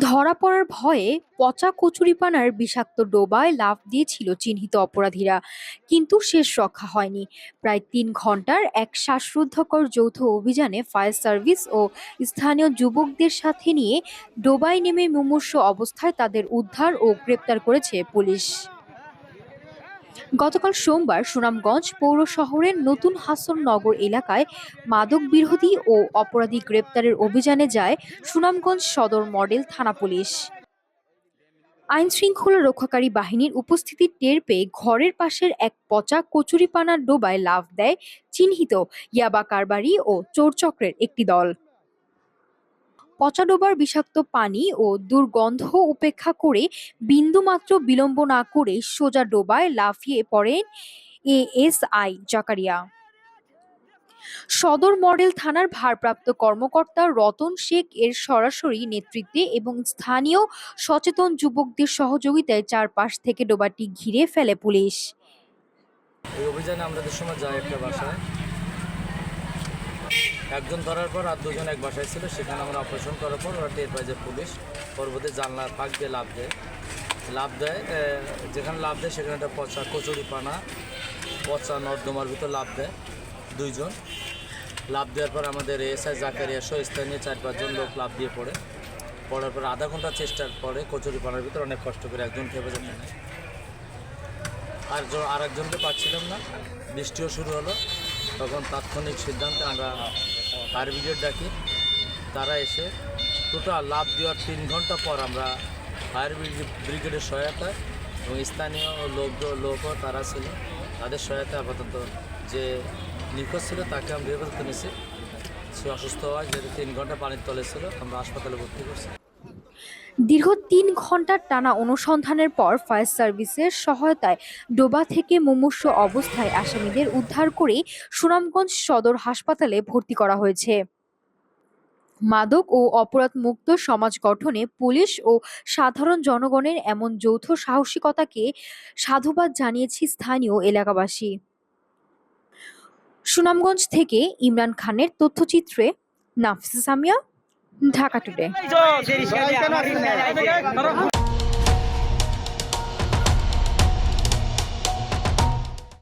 ধরা পড়ার ভয়ে পচা কচুরিপানার বিষাক্ত ডোবায় লাফ দিয়েছিল চিহ্নিত অপরাধীরা, কিন্তু শেষ রক্ষা হয়নি। প্রায় 3 ঘন্টার এক শ্বাসরুদ্ধকর যৌথ অভিযানে ফায়ার সার্ভিস ও স্থানীয় যুবকদের সাথে নিয়ে ডোবায় নেমে মুমূর্ষু অবস্থায় তাদের উদ্ধার ও গ্রেপ্তার করেছে পুলিশ। গতকাল সোমবার সুনামগঞ্জ পৌর শহরের নতুন হাসননগর এলাকায় মাদক বিরোধী ও অপরাধী গ্রেপ্তারের অভিযানে যায় সুনামগঞ্জ সদর মডেল থানা পুলিশ। আইন শৃঙ্খলা রক্ষাকারী বাহিনীর উপস্থিতি টের পেয়ে ঘরের পাশের এক পচা কচুরিপানার ডোবায় লাফ দেয় চিহ্নিত ইয়াবা কারবারি ও চোরচক্রের একটি দল। পচা ডোবার বিষাক্ত পানি ও দুর্গন্ধ উপেক্ষা করে বিন্দুমাত্র বিলম্ব না করে সোজা ডোবায় লাফিয়ে পড়েন এএসআই জাকারিয়া। সদর মডেল থানার ভারপ্রাপ্ত কর্মকর্তা রতন শেখ এর সরাসরি নেতৃত্বে এবং স্থানীয় সচেতন যুবকদের সহযোগিতায় চারপাশ থেকে ডোবাটি ঘিরে ফেলে পুলিশ। এই অভিযানে আমরা সময় যাই একটা বাসায়, একজন ধরার পর আর দুজন এক বাসায় ছিল, সেখানে আমরা অপারেশন করার পর ওরা টের পায় যে পুলিশ। পরবর্তী জানলার ফাঁক দিয়ে লাভ দেয় যেখানে লাভ দেয় সেখানে একটা পচা কচুরিপানা, পচা নর্দমার ভিতর লাভ দেয় দুইজন। লাভ দেওয়ার পর আমাদের এএসআই জাকারিয়া সহ স্থানীয় 4-5 জন লোক লাভ দিয়ে পড়ার পর আধা ঘন্টা চেষ্টার পরে কচুরিপানার ভিতর অনেক কষ্ট করে একজন খেপে যেতে নেয়, আর একজনকে পাচ্ছিলাম না। বৃষ্টিও শুরু হলো, তখন তাৎক্ষণিক সিদ্ধান্তে আমরা ফায়ার ব্রিগেড ডাকি। তারা এসে টোটাল লাভ দেওয়ার 3 ঘন্টা পর আমরা ফায়ার ব্রিগেডের সহায়তায় এবং স্থানীয় লোকও তারা ছিল, তাদের সহায়তায় আপাতত যে নিখোঁজ ছিল তাকে আমরা বের করতে নিয়েছি। সে অসুস্থ হওয়ায় যেহেতু 3 ঘন্টা পানির তলে ছিল, আমরা হাসপাতালে ভর্তি করছি। দীর্ঘ 3 ঘন্টার টানা অনুসন্ধানের পর ফায়ার সার্ভিসের সহায়তায় ডোবা থেকে মুমূর্ষু অবস্থায় আসামিদের উদ্ধার করে সুনামগঞ্জ সদর হাসপাতালে ভর্তি করা হয়েছে। মাদক ও অপরাধ মুক্ত সমাজ গঠনে পুলিশ ও সাধারণ জনগণের এমন যৌথ সাহসিকতাকে সাধুবাদ জানিয়েছে স্থানীয় এলাকাবাসী। সুনামগঞ্জ থেকে ইমরান খানের তথ্যচিত্রে নাফিসা সামিয়া, ঢাকা টুডে।